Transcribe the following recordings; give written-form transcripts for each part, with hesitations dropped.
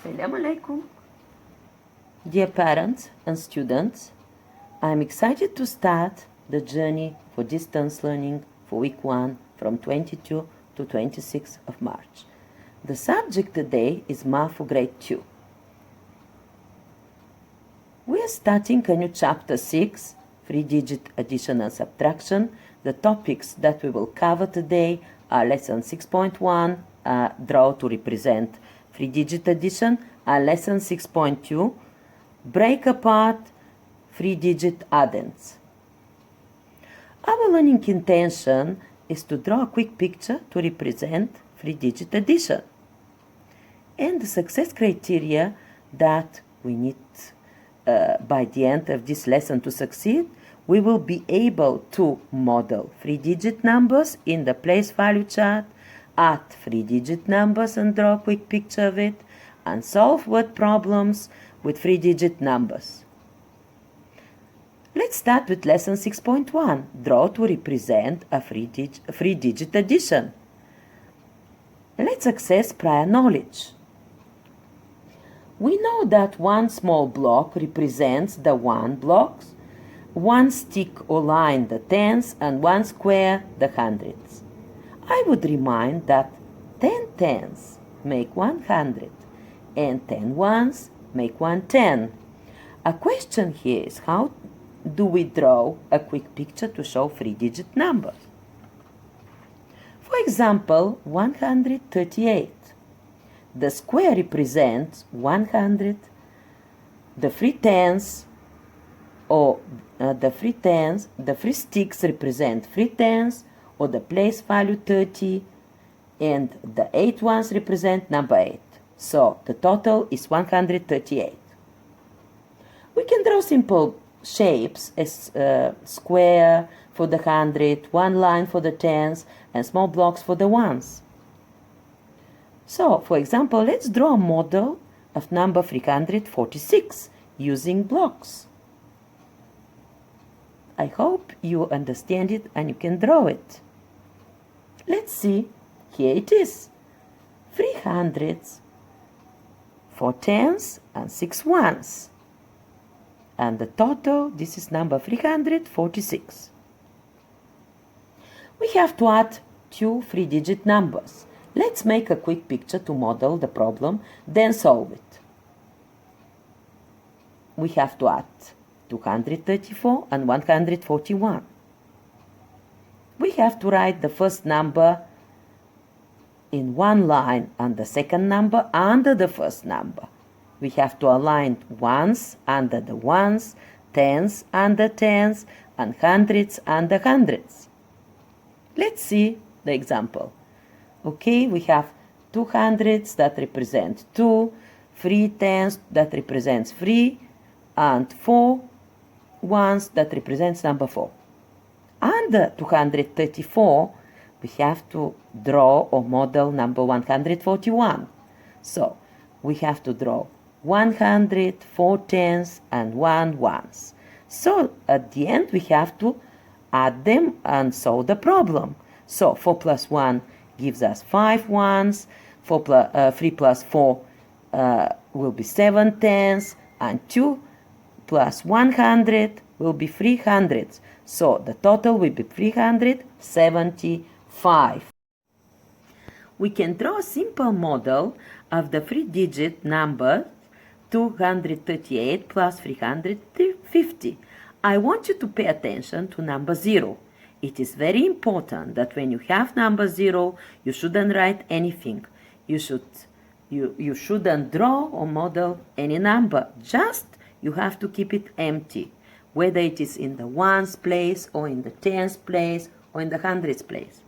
Assalamu alaikum. Dear parents and students, I'm excited to start the journey for distance learning for week 1 from 22 to 26 of March. The subject today is math for grade 2. We are starting a new chapter 6, Frigid addition and subtraction. The topics that we will cover today are lesson 6.1, draw to represent three-digit addition, and lesson 6.2, break apart three-digit addends. Our learning intention is to draw a quick picture to represent three-digit addition. And the success criteria that we need by the end of this lesson to succeed, we will be able to model three-digit numbers in the place value chart, add three-digit numbers and draw a quick picture of it, and solve word problems with three-digit numbers. Let's start with lesson 6.1, draw to represent a three-digit addition. Let's access prior knowledge. We know that one small block represents the one blocks, one stick or line the tens, and one square the hundreds. I would remind that 10 tens make 100 and 10 ones make 110. A question here is, how do we draw a quick picture to show three-digit numbers? For example, 138. The square represents 100, the three tens or the three sticks represent three tens or the place value 30, and the 8 ones represent number 8. So the total is 138. We can draw simple shapes as square for the 100, one line for the tens, and small blocks for the ones. So, for example, let's draw a model of number 346 using blocks. I hope you understand it and you can draw it. Let's see. Here it is. 3 hundreds, 4 tens, and 6 ones. And the total, this is number 346. We have to add 2 three-digit numbers. Let's make a quick picture to model the problem, then solve it. We have to add 234 and 141. We have to write the first number in one line and the second number under the first number. We have to align ones under the ones, tens under tens, and hundreds under hundreds. Let's see the example. Okay, we have 2 hundreds that represent 2, 3 tens that represents 3, and 4 ones that represents number 4. Under 234, we have to draw or model number 141. So, we have to draw 100, 4 tens, and 1 ones. So, at the end, we have to add them and solve the problem. So, 4 plus 1 gives us 5 ones, 3 plus 4 will be 7 tens, and 2 plus 100 will be 300. So the total will be 375. We can draw a simple model of the three-digit number 238 plus 350. I want you to pay attention to number 0. It is very important that when you have number 0, you shouldn't write anything. You shouldn't draw or model any number. Just you have to keep it empty, whether it is in the ones place or in the tens place or in the hundreds place.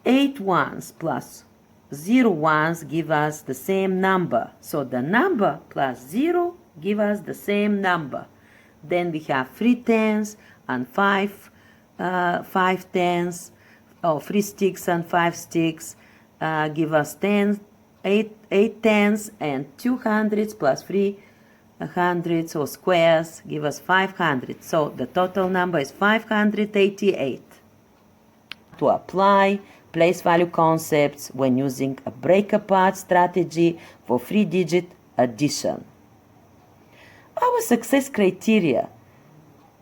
8 ones plus 0 ones give us the same number. So the number plus 0 give us the same number. Then we have 3 tens and 5 tens, or 3 sticks and 5 sticks give us 8 tens, and 2 hundreds plus 3 hundreds or squares give us 500. So the total number is 588. To apply place value concepts when using a break-apart strategy for 3-digit addition. Our success criteria.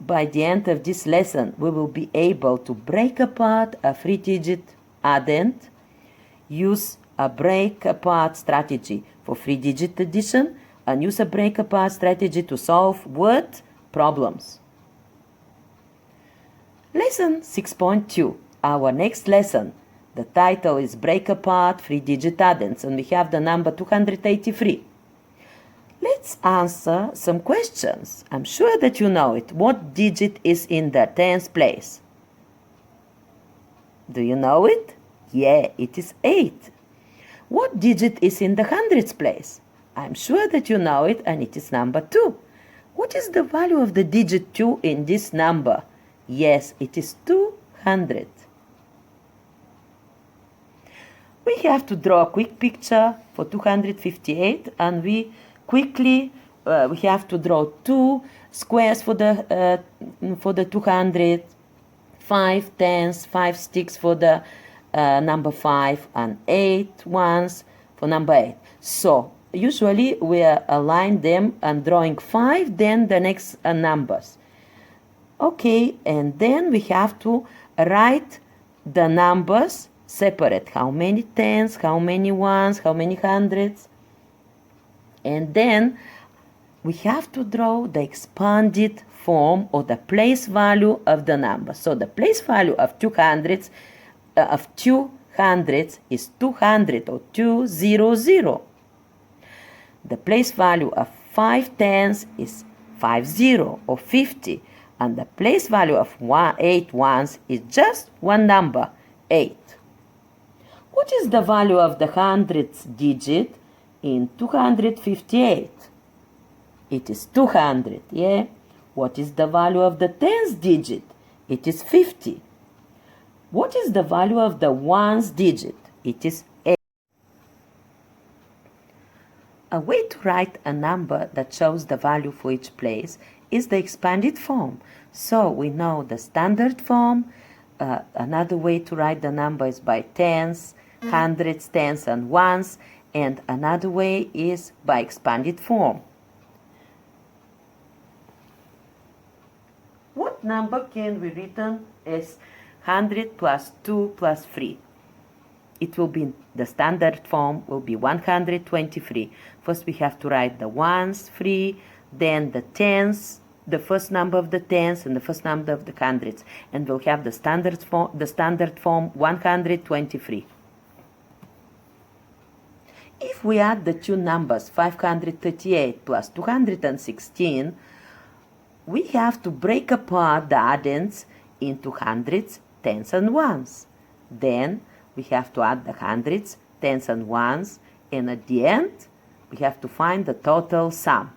By the end of this lesson, we will be able to break apart a 3-digit addend, use a break-apart strategy for 3-digit addition, and use a break-apart strategy to solve word problems. Lesson 6.2. Our next lesson. The title is Break Apart 3-digit addends, and we have the number 283. Let's answer some questions. I'm sure that you know it. What digit is in the tens place? Do you know it? Yeah, it is 8. What digit is in the hundreds place? I'm sure that you know it, and it is number 2. What is the value of the digit 2 in this number? Yes, it is 200. We have to draw a quick picture for 258, and we have to draw 2 squares for the 200, 5 tens, 5 sticks for the number 5, and 8 ones for number 8. So usually we align them and drawing 5, then the next numbers. Okay, and then we have to write the numbers separate. How many tens, how many ones, how many hundreds. And then we have to draw the expanded form or the place value of the number. So the place value of 200 is 200 or 200. The place value of 5 tens is 50 or 50. And the place value of 8 ones is just one number, 8. What is the value of the hundredths digit in 258? It is 200, yeah? What is the value of the tens digit? It is 50. What is the value of the ones digit? It is 8. A way to write a number that shows the value for each place is the expanded form. So we know the standard form. Another way to write the number is by tens, hundreds, tens, and ones. And another way is by expanded form. What number can be written as 100 plus 2 plus 3? It will be, the standard form will be 123. First we have to write the ones, 3, then the tens, the first number of the tens and the first number of the hundreds, and we'll have the standard form 123. If we add the two numbers 538 plus 216, we have to break apart the addends into hundreds, tens, and ones. Then we have to add the hundreds, tens, and ones, and at the end we have to find the total sum.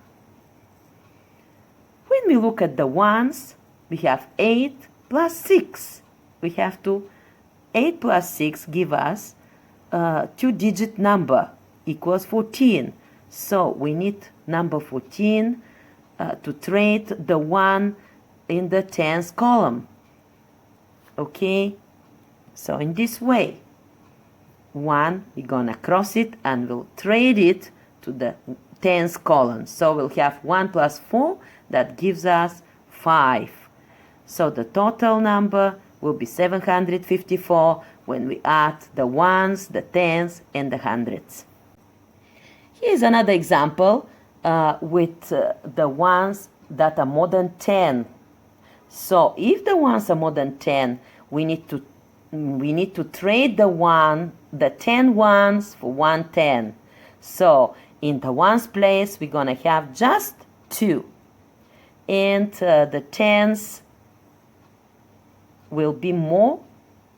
When we look at the ones, we have 8 plus 6. We have to, 8 plus 6 give us a 2-digit number equals 14. So we need number 14 to trade the 1 in the tens column. Okay? So in this way, 1, we're gonna cross it and we'll trade it to the tens column. So we'll have 1 plus 4, that gives us 5. So the total number will be 754 when we add the ones, the tens, and the hundreds. Here's another example with the ones that are more than 10. So if the ones are more than 10, we need to trade the 10 ones for 1 10. So in the ones place, we're gonna have just 2. And the tens will be more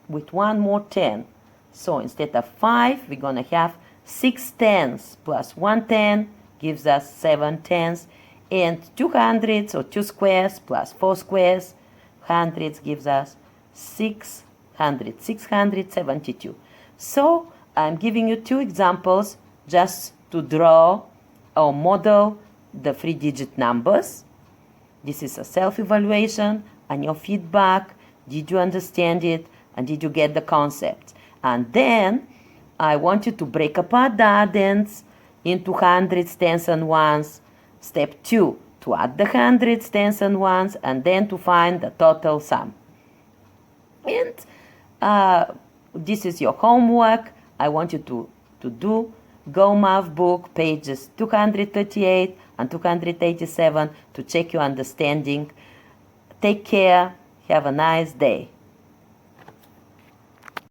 with 1 more 10. So instead of 5, we're going to have 6 tens plus 1 10 gives us 7 tens. And 2 hundreds or 2 squares plus 4 squares, hundreds gives us 672. So I'm giving you 2 examples just to draw or model the 3-digit numbers. This is a self-evaluation and your feedback. Did you understand it? And did you get the concept? And then I want you to break apart the addends into hundreds, tens, and ones. Step 2, to add the hundreds, tens, and ones, and then to find the total sum. And this is your homework. I want you to do Go Math Book pages 238 and 287 to check your understanding. Take care. Have a nice day.